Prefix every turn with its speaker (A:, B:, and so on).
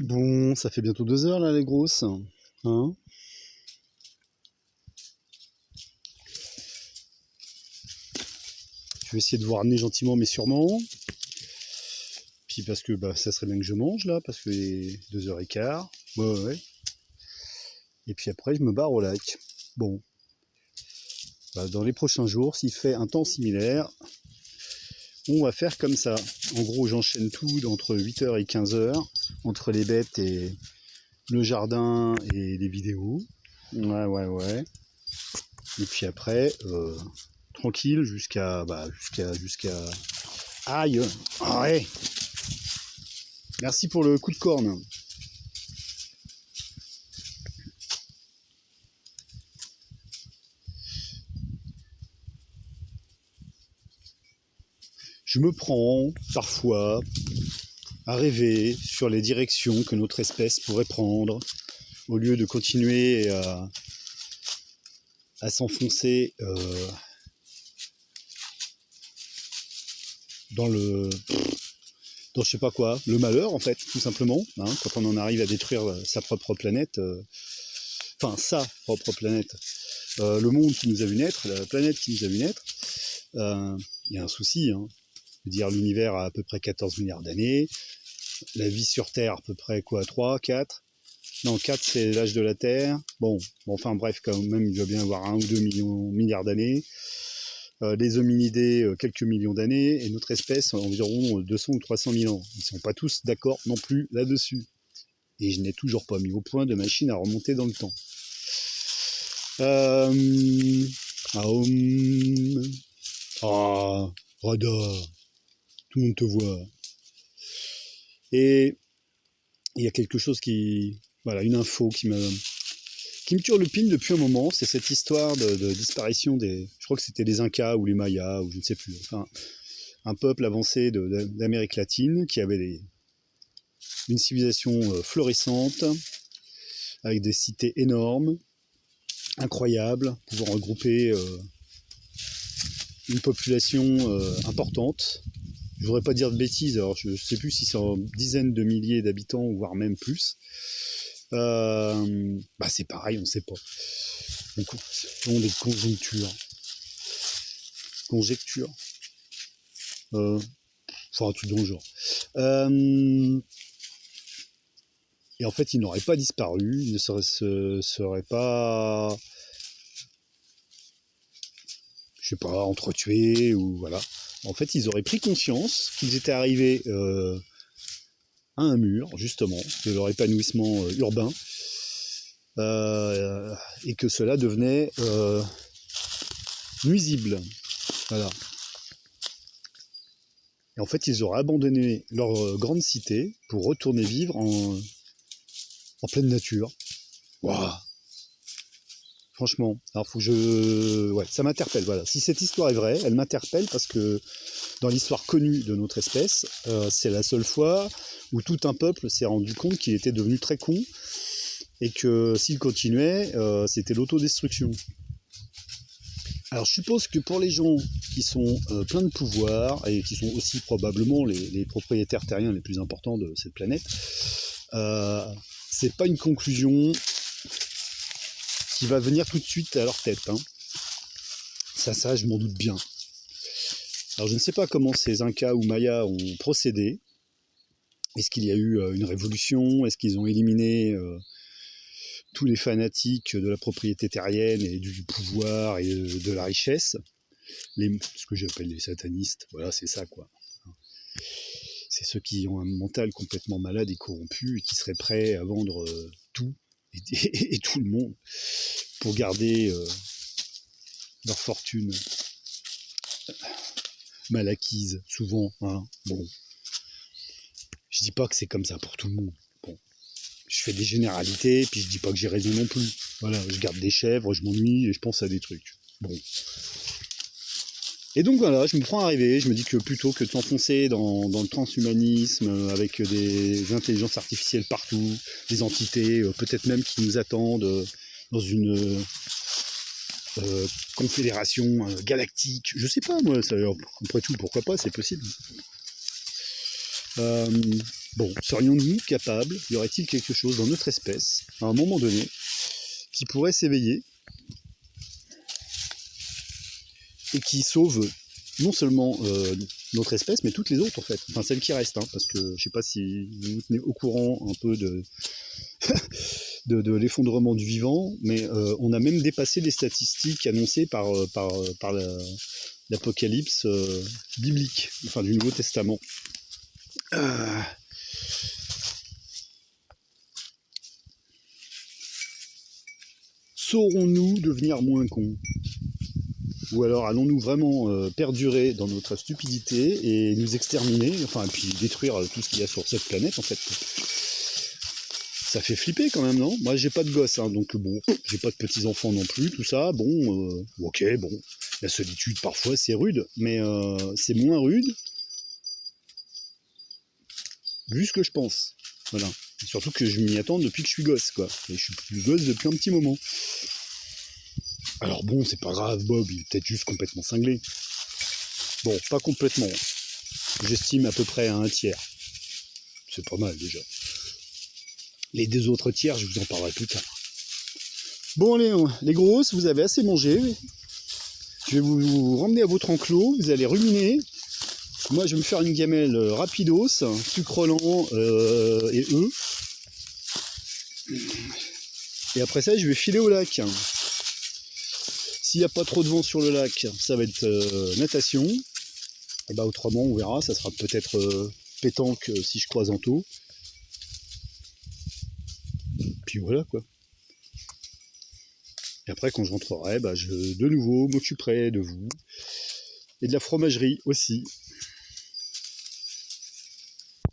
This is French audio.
A: Bon, ça fait bientôt 2 heures là, les grosses. Hein? Je vais essayer de vous ramener gentiment mais sûrement. Puis parce que bah, ça serait bien que je mange là, parce que les 2h15. Ouais. Et puis après, je me barre au lac. Bon. Bah, dans les prochains jours, s'il fait un temps similaire, on va faire comme ça. En gros, j'enchaîne tout entre 8h et 15h, entre les bêtes et le jardin et les vidéos. Ouais. Et puis après, tranquille jusqu'à... Aïe! Ouais! Merci pour le coup de corne. Je me prends parfois à rêver sur les directions que notre espèce pourrait prendre au lieu de continuer à s'enfoncer dans je sais pas quoi, le malheur en fait, tout simplement, hein, quand on en arrive à détruire sa propre planète, enfin sa propre planète, le monde qui nous a vu naître, la planète qui nous a vu naître, il y a un souci, hein. Je veux dire, l'univers a à peu près 14 milliards d'années, la vie sur Terre à peu près quoi, 3, 4 ? Non, 4 c'est l'âge de la Terre, bon, enfin bref, quand même il doit bien avoir 1 ou 2 milliards d'années. Les hominidés, quelques millions d'années, et notre espèce, environ 200 ou 300 000 ans. Ils ne sont pas tous d'accord non plus là-dessus. Et je n'ai toujours pas mis au point de machine à remonter dans le temps. Rada, tout le monde te voit. Et il y a quelque chose voilà, une info qui me turlupine depuis un moment, c'est cette histoire de disparition je crois que c'était les Incas ou les Mayas, ou je ne sais plus, enfin, un peuple avancé d'Amérique latine qui avait une civilisation florissante, avec des cités énormes, incroyables, pouvant regrouper une population importante. Je ne voudrais pas dire de bêtises, alors je ne sais plus si c'est en dizaines de milliers d'habitants, voire même plus. C'est pareil, on ne sait pas. Donc, ce sont des conjectures. Enfin, un truc dans le genre. Et en fait, ils n'auraient pas disparu, ils ne seraient pas, je sais pas, entretués, ou voilà. En fait, ils auraient pris conscience qu'ils étaient arrivés à un mur, justement, de leur épanouissement urbain, et que cela devenait nuisible. Voilà. Et en fait, ils auraient abandonné leur grande cité pour retourner vivre en pleine nature. Waouh! Franchement, alors faut que ouais, ça m'interpelle. Voilà. Si cette histoire est vraie, elle m'interpelle parce que dans l'histoire connue de notre espèce, c'est la seule fois où tout un peuple s'est rendu compte qu'il était devenu très con et que s'il continuait, c'était l'autodestruction. Alors je suppose que pour les gens qui sont pleins de pouvoir et qui sont aussi probablement les propriétaires terriens les plus importants de cette planète, c'est pas une conclusion qui va venir tout de suite à leur tête. Hein. Ça, je m'en doute bien. Alors je ne sais pas comment ces Incas ou Mayas ont procédé. Est-ce qu'il y a eu une révolution? Est-ce qu'ils ont éliminé tous les fanatiques de la propriété terrienne et du pouvoir et de la richesse? Ce que j'appelle les satanistes, voilà, c'est ça quoi. C'est ceux qui ont un mental complètement malade et corrompu et qui seraient prêts à vendre tout et tout le monde pour garder leur fortune mal acquise, souvent. Hein. Bon, je dis pas que c'est comme ça pour tout le monde. Bon, je fais des généralités, puis je dis pas que j'ai raison non plus. Voilà, je garde des chèvres, je m'ennuie et je pense à des trucs. Bon. Et donc voilà, je me prends à rêver, je me dis que plutôt que de s'enfoncer dans le transhumanisme avec des intelligences artificielles partout, des entités peut-être même qui nous attendent dans une confédération galactique, je sais pas moi, ça, après tout pourquoi pas, c'est possible. Bon, serions-nous capables, y aurait-il quelque chose dans notre espèce, à un moment donné, qui pourrait s'éveiller et qui sauve non seulement notre espèce, mais toutes les autres en fait, enfin celles qui restent, hein, parce que je sais pas si vous vous tenez au courant un peu de, de l'effondrement du vivant, mais on a même dépassé les statistiques annoncées par l'apocalypse biblique, enfin du Nouveau Testament. Saurons-nous devenir moins cons? Ou alors allons-nous vraiment perdurer dans notre stupidité et nous exterminer, enfin, et puis détruire tout ce qu'il y a sur cette planète, en fait. Ça fait flipper quand même, non? Moi, j'ai pas de gosse, hein, donc bon, j'ai pas de petits-enfants non plus, tout ça, bon, ok, bon, la solitude, parfois, c'est rude, mais c'est moins rude, vu ce que je pense. Voilà. Et surtout que je m'y attends depuis que je suis gosse, quoi. Et je suis plus gosse depuis un petit moment. Alors bon, c'est pas grave, Bob, il est peut-être juste complètement cinglé. Bon, pas complètement. J'estime à peu près à 1/3. C'est pas mal déjà. Les 2 autres tiers, je vous en parlerai plus tard. Bon, les grosses, vous avez assez mangé. Je vais vous ramener à votre enclos, vous allez ruminer. Moi, je vais me faire une gamelle rapidos, sucre lent et œufs. Et après ça, je vais filer au lac. S'il n'y a pas trop de vent sur le lac, ça va être natation. Et bah autrement, on verra, ça sera peut-être pétanque si je croise en taux. Puis voilà quoi. Et après, quand je rentrerai, bah, de nouveau m'occuperai de vous. Et de la fromagerie aussi.